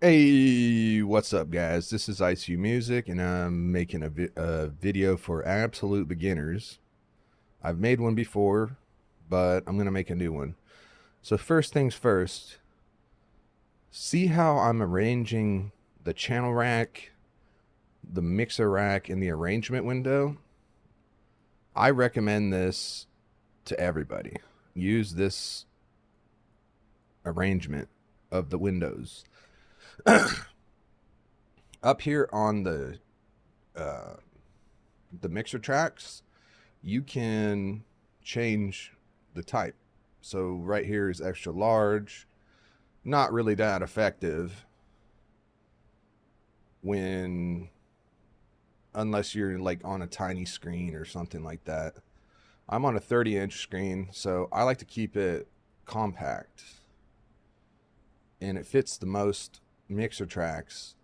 Hey, what's up, guys? This is ICU Music, and I'm making a video for absolute beginners. I've made one before, but I'm going to make a new one. So, first things first, see how I'm arranging the channel rack, the mixer rack, and the arrangement window? I recommend this to everybody. Use this arrangement of the windows. Up here on uh, the mixer tracks, you can change the type. So right here is extra large. Not really that effective when, unless you're like on a tiny screen or something like that. I'm on a 30-inch screen, so I like to keep it compact, and it fits the most mixer tracks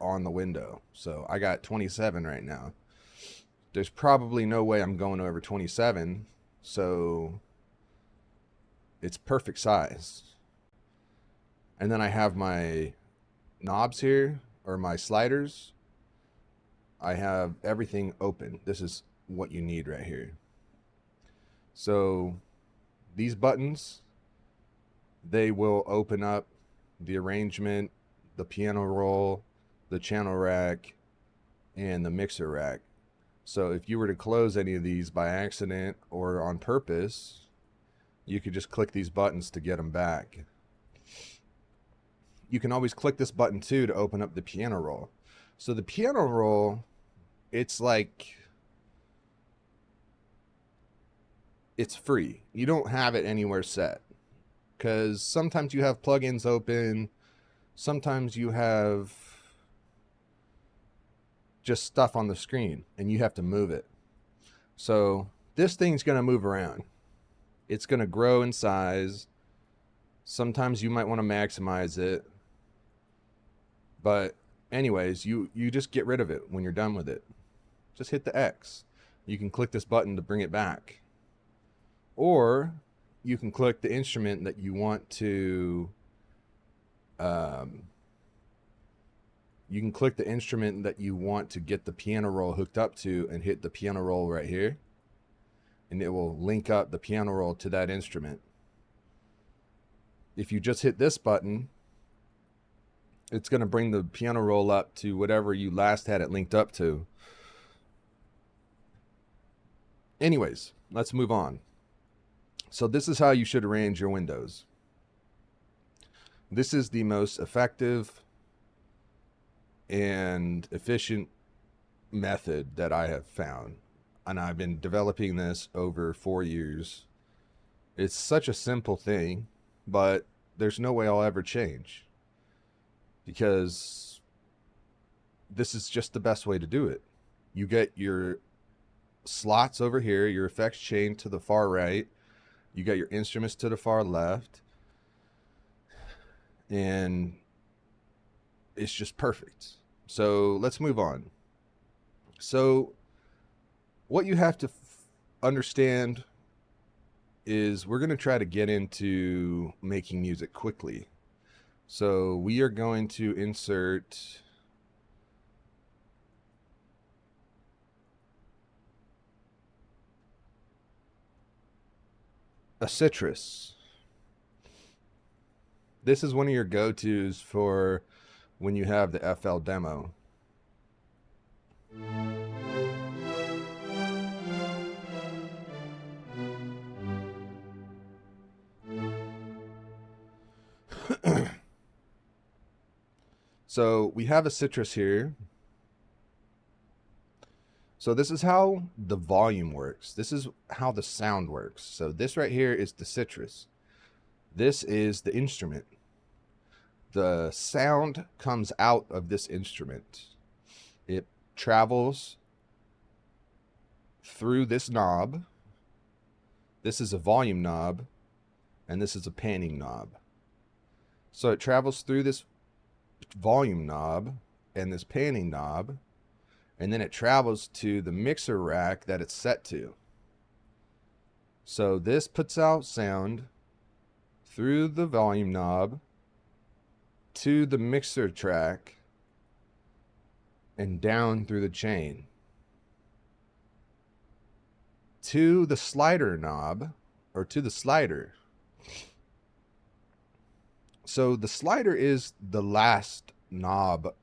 on the window. So I got 27 right now. There's probably no way I'm going over 27, so it's perfect size. And then I have my knobs here, or my sliders. I have everything open. This is what you need right here. So these buttons, they will open up the arrangement, the piano roll, the channel rack, and the mixer rack. So if you were to close any of these by accident or on purpose, you could just click these buttons to get them back. You can always click this button too to open up the piano roll. So the piano roll, it's like, it's free. You don't have it anywhere set, because sometimes you have plugins open, sometimes you have just stuff on the screen and you have to move it. So this thing's going to move around. It's going to grow in size. Sometimes you might want to maximize it. But anyways, you just get rid of it when you're done with it. Just hit the X. You can click this button to bring it back. Or you can click the instrument that you want to you can click the instrument that you want to get the piano roll hooked up to and hit the piano roll right here, and it will link up the piano roll to that instrument. If you just hit this button, it's going to bring the piano roll up to whatever you last had it linked up to. Anyways, let's move on. So this is how you should arrange your windows. This is the most effective and efficient method that I have found, and I've been developing this over 4 years. It's such a simple thing, but there's no way I'll ever change, because this is just the best way to do it. You get your slots over here, your effects chain to the far right, you got your instruments to the far left, and it's just perfect. So let's move on. So what you have to understand is we're going to try to get into making music quickly. So we are going to insert a citrus. This is one of your go-tos for when you have the FL demo. So we have a citrus here. So this is how the volume works. This is how the sound works. So this right here is the citrus. This is the instrument. The sound comes out of this instrument. It travels through this knob. This is a volume knob, and this is a panning knob. So it travels through this volume knob and this panning knob, and then it travels to the mixer rack that it's set to. So this puts out sound through the volume knob, to the mixer track and down through the chain to the slider knob, or to the slider. So the slider is the last knob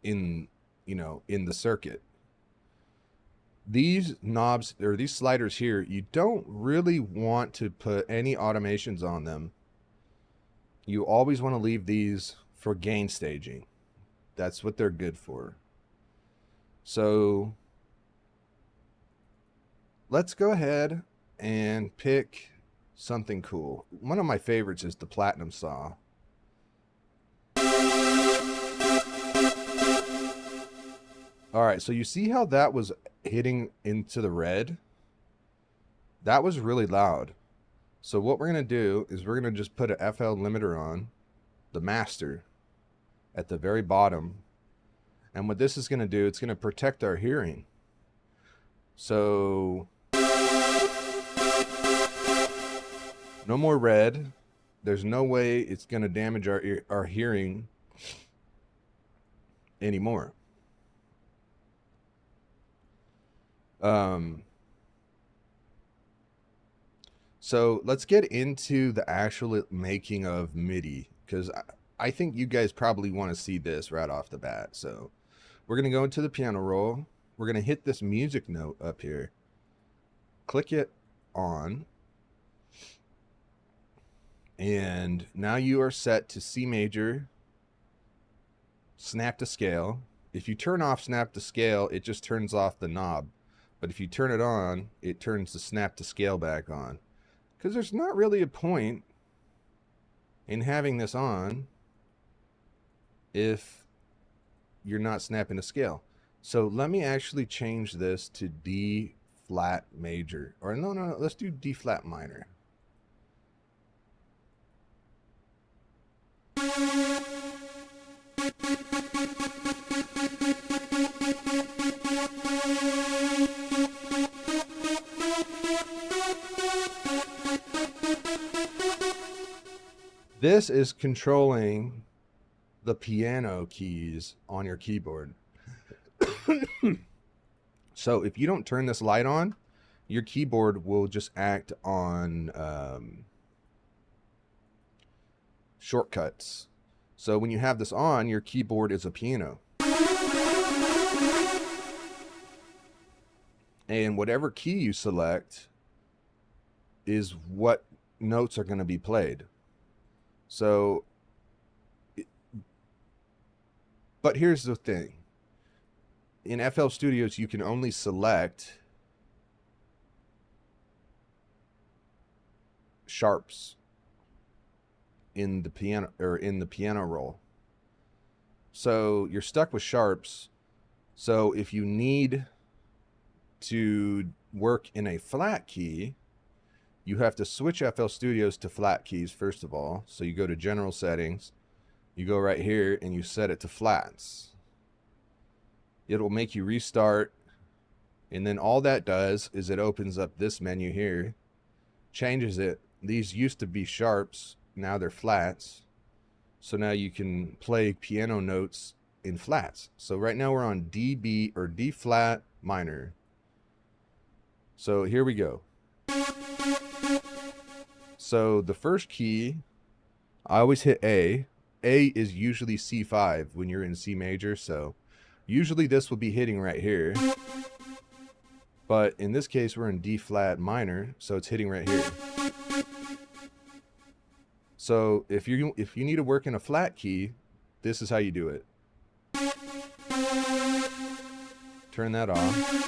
in, in the circuit. These knobs, or these sliders here, you don't really want to put any automations on them. You always want to leave these for gain staging. That's what they're good for. So let's go ahead and pick something cool. One of my favorites is the Platinum Saw. All right, so you see how that was hitting into the red? That was really loud. So what we're going to do is we're going to just put an FL limiter on the master at the very bottom. And what this is going to do, it's going to protect our hearing. So no more red. There's no way it's going to damage our hearing anymore. So let's get into the actual making of MIDI, because I think you guys probably want to see this right off the bat. So we're going to go into the piano roll. We're going to hit this music note up here. Click it on. And now you are set to C major, snap to scale. If you turn off snap to scale, it just turns off the knob. But if you turn it on, it turns the snap to scale back on. Because there's not really a point in having this on if you're not snapping to scale. So let me actually change this to D flat major. Or no, let's do D flat minor. This is controlling the piano keys on your keyboard. So if you don't turn this light on, your keyboard will just act on shortcuts. So when you have this on, your keyboard is a piano. And whatever key you select is what notes are going to be played. So, but here's the thing. In FL Studios, you can only select sharps in the piano, or in the piano roll. So you're stuck with sharps. So if you need to work in a flat key, you have to switch FL Studios to flat keys first of all. So you go to General Settings, you go right here and you set it to flats. It'll make you restart, and then all that does is it opens up this menu here, changes it. These used to be sharps, now they're flats. So now you can play piano notes in flats. So right now we're on D, or D flat minor. So here we go. So the first key, I always hit A. A is usually C5 when you're in C major, so usually this will be hitting right here. But in this case, we're in D flat minor, so it's hitting right here. So if you need to work in a flat key, this is how you do it. Turn that off.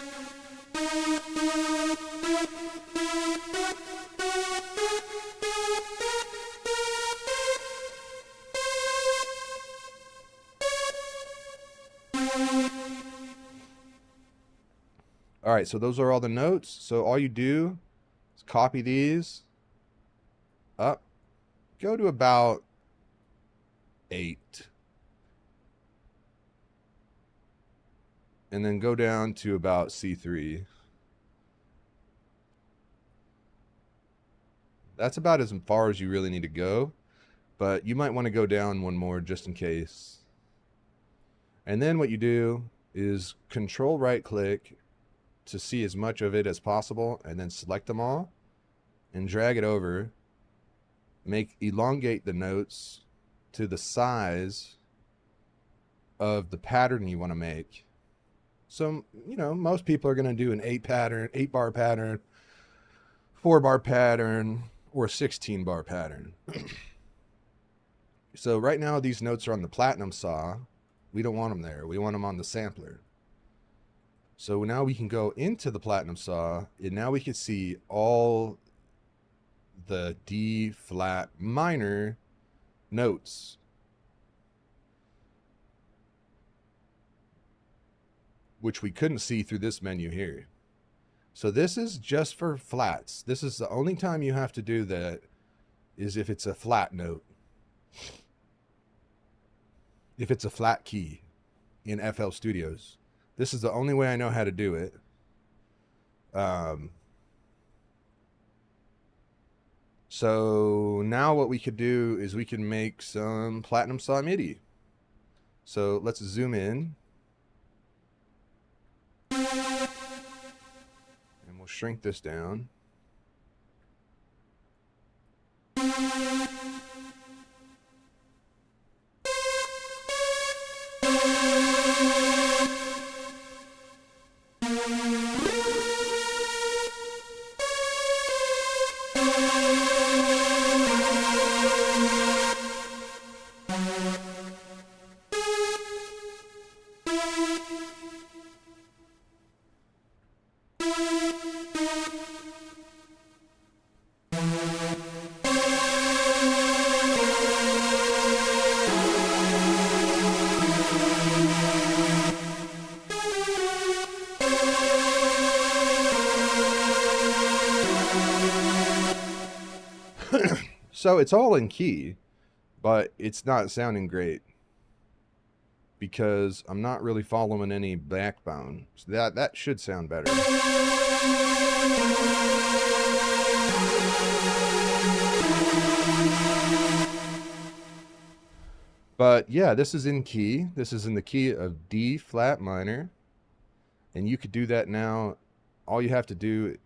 All right, so those are all the notes. So all you do is copy these up, go to about 8, and then go down to about C3. That's about as far as you really need to go. but you might want to go down one more just in case. And then what you do is control right click to see as much of it as possible, and then select them all and drag it over. Elongate the notes to the size of the pattern you want to make. So, you know, most people are going to do an 8-bar pattern, 4-bar pattern, or a 16-bar pattern. So right now these notes are on the Platinum Saw. We don't want them there. We want them on the sampler. So now we can go into the Platinum Saw, and now we can see all the D flat minor notes. Which we couldn't see through this menu here. So this is just for flats. This is the only time you have to do that, is if it's a flat note. If it's a flat key in FL Studios. This is the only way I know how to do it. So now what we could do is we can make some Platinum Saw MIDI. So let's zoom in. And we'll shrink this down. So it's all in key, but it's not sounding great because I'm not really following any backbone. So that should sound better. But yeah, this is in key. This is in the key of D flat minor. And you could do that now. All you have to do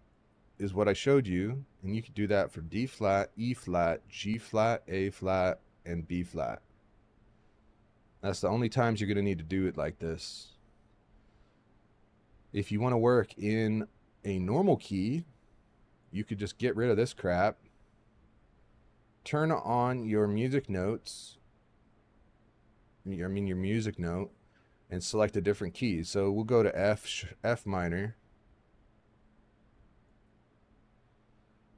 is what I showed you, and you could do that for D flat, E flat, G flat, A flat, and B flat. That's the only times you're going to need to do it like this. If you want to work in a normal key, you could just get rid of this crap, turn on your music notes, your music note, and select a different key. So we'll go to F minor.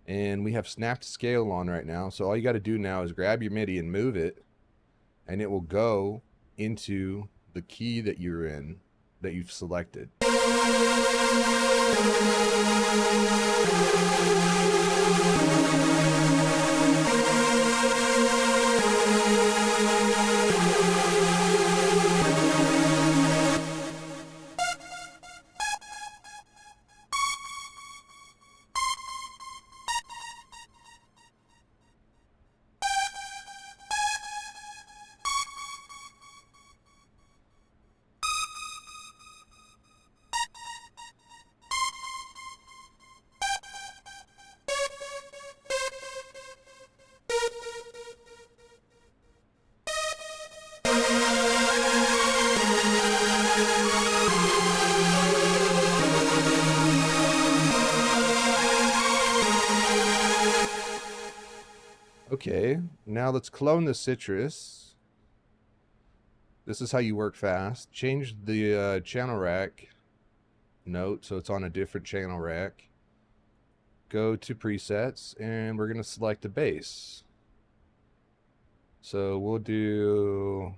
And we have snap to scale on right now. So all you got to do now is grab your MIDI and move it, and it will go into the key that you're in, that you've selected. Okay, now let's clone the Citrus. This is how you work fast. Change the channel rack note so it's on a different channel rack. Go to presets, and we're going to select a bass. So we'll do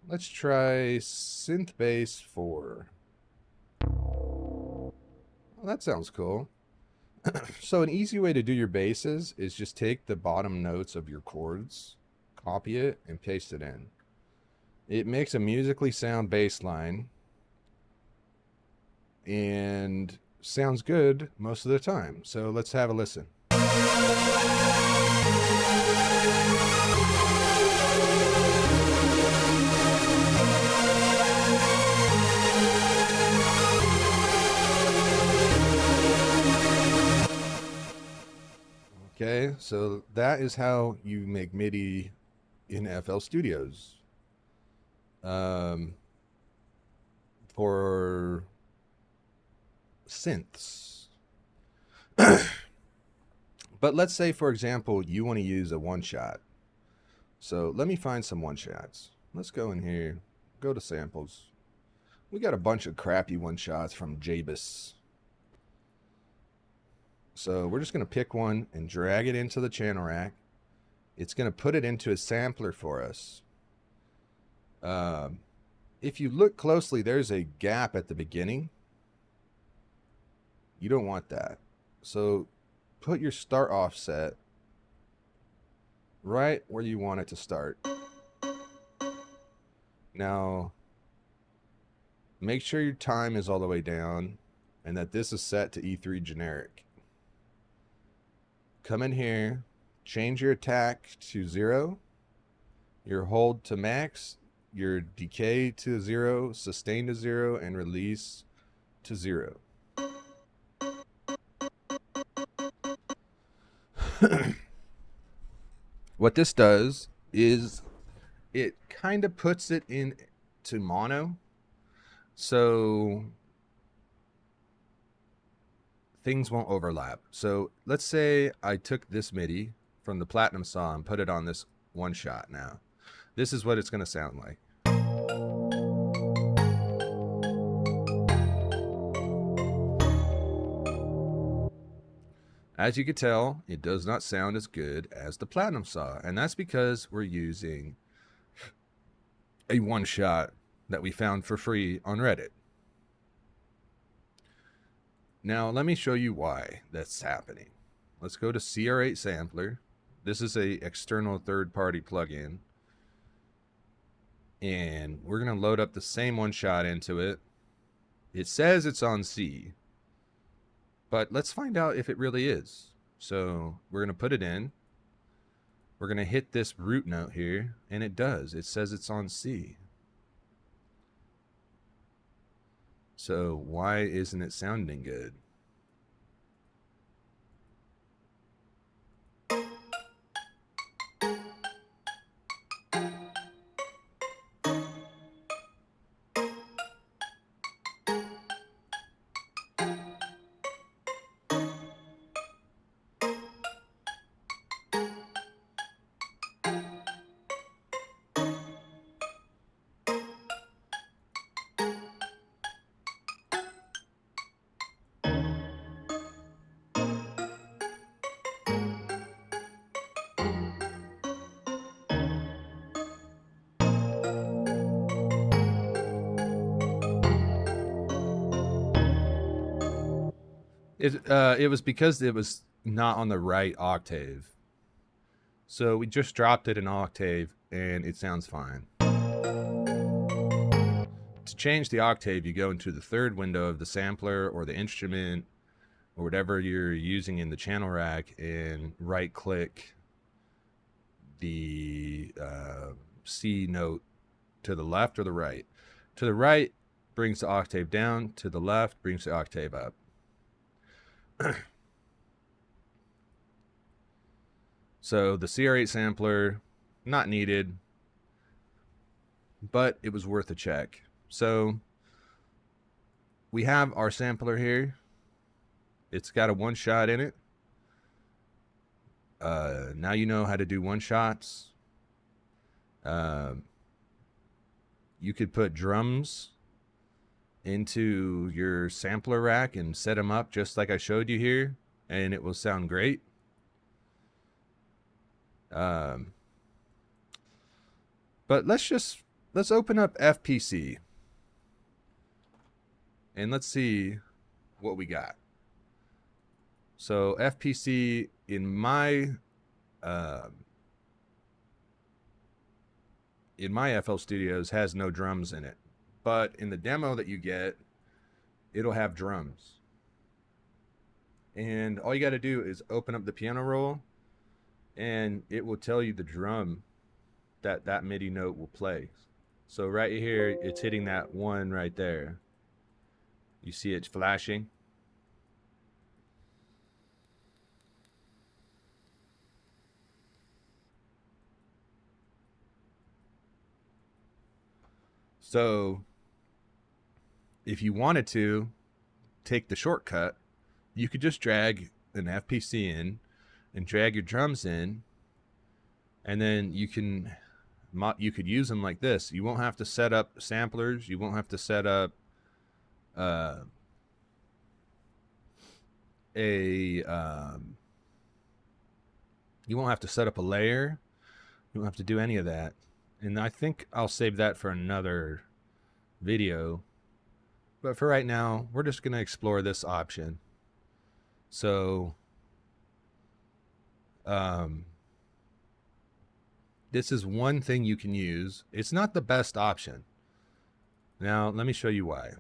let's try synth bass 4. Well, that sounds cool. So an easy way to do your basses is just take the bottom notes of your chords, copy it, and paste it in. It makes a musically sound bass line. And sounds good most of the time. So let's have a listen. Okay, so that is how you make MIDI in FL Studios. For synths. But let's say, for example, you want to use a one-shot. So let me find some one-shots. Let's go in here, go to samples. We got a bunch of crappy one-shots from Jabus. So we're just going to pick one and drag it into the channel rack. It's going to put it into a sampler for us. If you look closely, there's a gap at the beginning. You don't want that. So put your start offset right where you want it to start. Now, make sure your time is all the way down and that this is set to E3 generic. Come in here, change your attack to 0, your hold to max, your decay to 0, sustain to 0, and release to 0. What this does is it kind of puts it into mono, so things won't overlap. So let's say I took this MIDI from the Platinum Saw and put it on this one shot now. This is what it's going to sound like. As you can tell, it does not sound as good as the Platinum Saw, and that's because we're using a one shot that we found for free on Reddit. Now, let me show you why that's happening. Let's go to CR8 Sampler. This is a external third-party plugin. And we're going to load up the same one shot into it. It says it's on C. But let's find out if it really is. So we're going to put it in. We're going to hit this root note here. And it does. It says it's on C. So why isn't it sounding good? It was because it was not on the right octave. So we just dropped it an octave and it sounds fine. To change the octave, you go into the third window of the sampler or the instrument or whatever you're using in the channel rack and right click the C note to the left or the right. To the right brings the octave down, to the left brings the octave up. So the CR8 sampler, not needed, but it was worth a check. So we have our sampler here. It's got a one shot in it. Now you know how to do one shots. You could put drums into your sampler rack and set them up just like I showed you here, and it will sound great. But let's open up FPC and let's see what we got. So FPC in my FL Studios has no drums in it, but in the demo that you get, it'll have drums. And all you got to do is open up the piano roll, and it will tell you the drum that that MIDI note will play. So right here, it's hitting that one right there. You see it flashing? So if you wanted to take the shortcut, you could just drag an FPC in and drag your drums in, and then you could use them like this. You won't have to set up samplers. You won't have to set up you won't have to set up a layer. You won't have to do any of that. And I think I'll save that for another video. But for right now, we're just going to explore this option. So this is one thing you can use. It's not the best option. Now, let me show you why.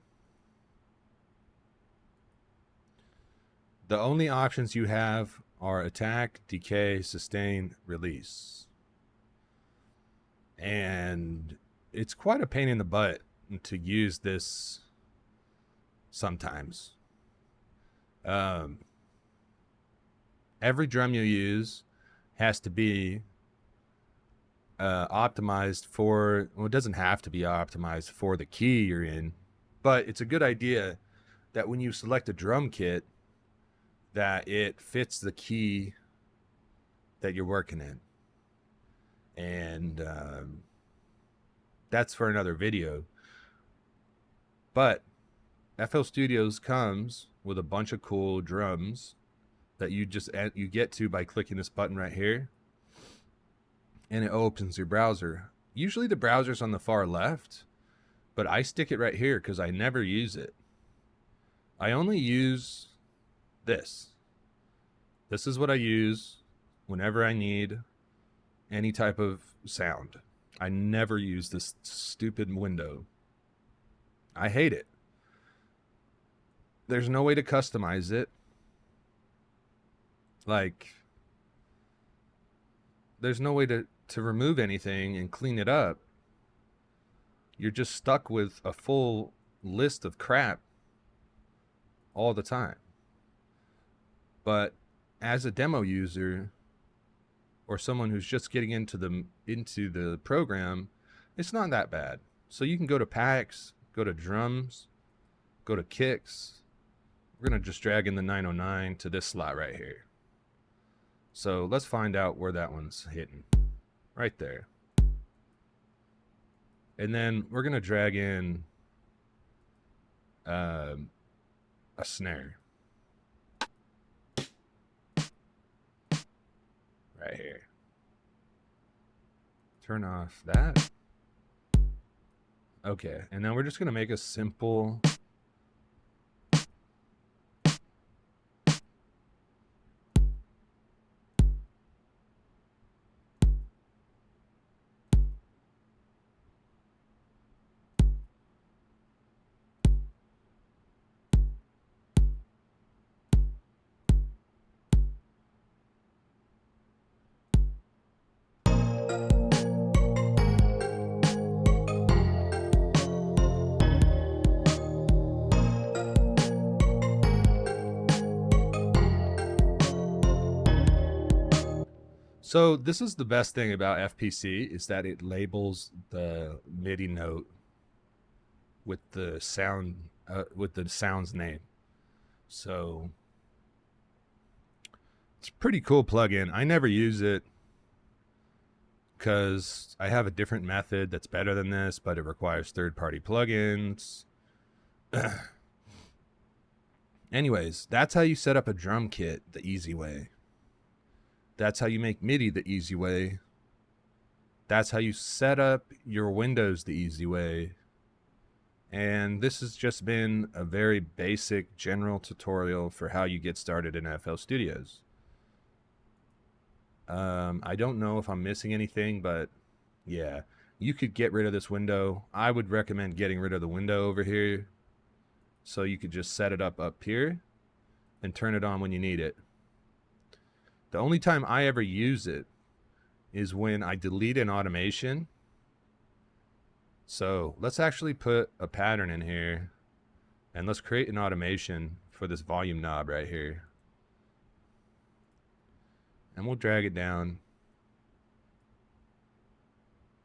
The only options you have are attack, decay, sustain, release. And it's quite a pain in the butt to use this sometimes. Every drum you use has to be optimized for, well, it doesn't have to be optimized for the key you're in, but it's a good idea that when you select a drum kit, that it fits the key that you're working in. And that's for another video. But FL Studios comes with a bunch of cool drums that you get to by clicking this button right here, and it opens your browser. Usually the browser's on the far left, but I stick it right here because I never use it. I only use this. This is what I use whenever I need any type of sound. I never use this stupid window. I hate it. There's no way to customize it. Like, there's no way to remove anything and clean it up. You're just stuck with a full list of crap all the time. But as a demo user, or someone who's just getting into the program, it's not that bad. So you can go to packs, go to drums, go to kicks. We're gonna just drag in the 909 to this slot right here. So let's find out where that one's hitting. Right there. And then we're gonna drag in a snare. Right here. Turn off that. Okay, and now we're just gonna make a simple So this is the best thing about FPC, is that it labels the MIDI note with the sound with the sound's name. So it's a pretty cool plugin. I never use it because I have a different method that's better than this, but it requires third-party plugins. Anyways, that's how you set up a drum kit the easy way. That's how you make MIDI the easy way. That's how you set up your windows the easy way. And this has just been a very basic general tutorial for how you get started in FL Studios. I don't know if I'm missing anything, but yeah, you could get rid of this window. I would recommend getting rid of the window over here. So you could just set it up here. and turn it on when you need it. The only time I ever use it is when I delete an automation. So let's actually put a pattern in here, and let's create an automation for this volume knob right here. And we'll drag it down.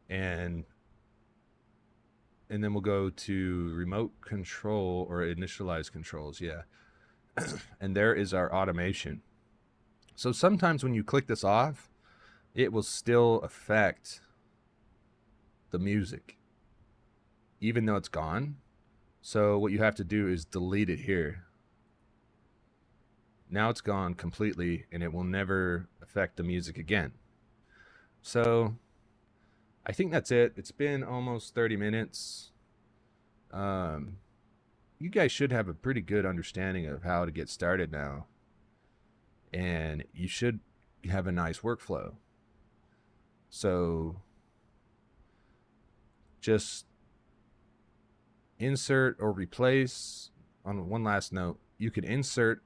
And then we'll go to remote control or initialize controls. Yeah. And there is our automation. So sometimes when you click this off, it will still affect the music, even though it's gone. So what you have to do is delete it here. Now it's gone completely, and it will never affect the music again. So I think that's it. It's been almost 30 minutes. You guys should have a pretty good understanding of how to get started now. And you should have a nice workflow. So just insert or replace. On one last note, you can insert.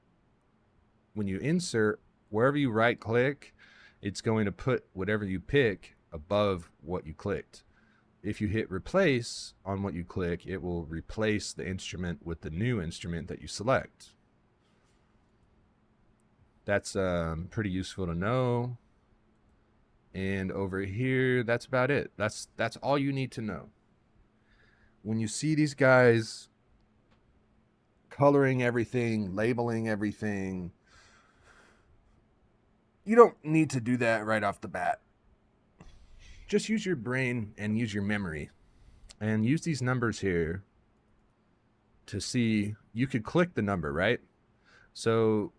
When you insert, wherever you right click, it's going to put whatever you pick above what you clicked. If you hit replace on what you click, it will replace the instrument with the new instrument that you select. That's pretty useful to know. And over here, that's about it. That's all you need to know. When you see these guys coloring everything, labeling everything, you don't need to do that right off the bat. Just use your brain and use your memory. And use these numbers here to see. You could click the number, right? So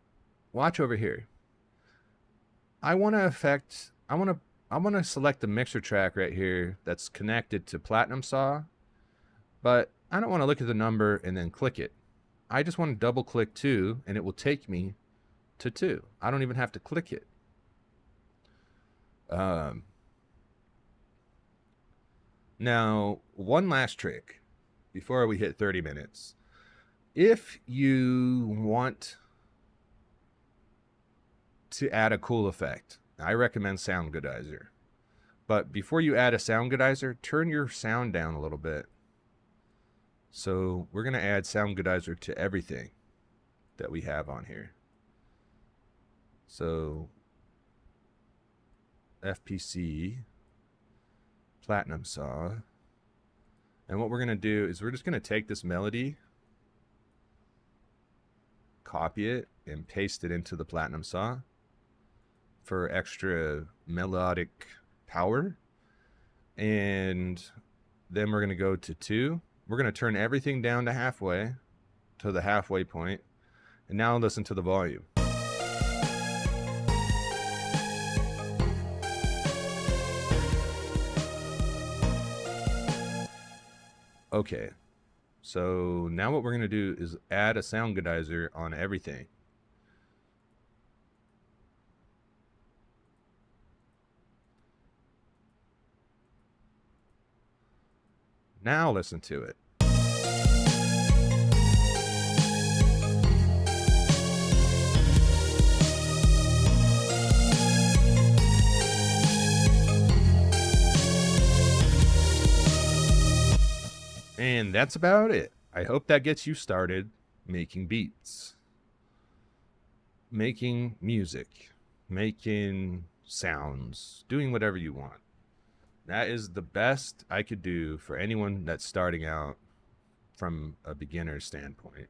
watch over here. I want to select the mixer track right here that's connected to Platinum Saw, but I don't want to look at the number and then click it. I just want to double click 2 and it will take me to 2. I don't even have to click it. Now, one last trick before we hit 30 minutes. If you want to add a cool effect, I recommend Soundgoodizer. But before you add a Soundgoodizer, turn your sound down a little bit. So we're going to add Soundgoodizer to everything that we have on here. So FPC, Platinum Saw. And what we're going to do is we're just going to take this melody, copy it, and paste it into the Platinum Saw for extra melodic power. And then we're going to go to 2. We're going to turn everything down to halfway, to the halfway point. And now listen to the volume. Okay, so now what we're going to do is add a Soundgoodizer on everything. Now listen to it. And that's about it. I hope that gets you started making beats, making music, making sounds, doing whatever you want. That is the best I could do for anyone that's starting out from a beginner standpoint.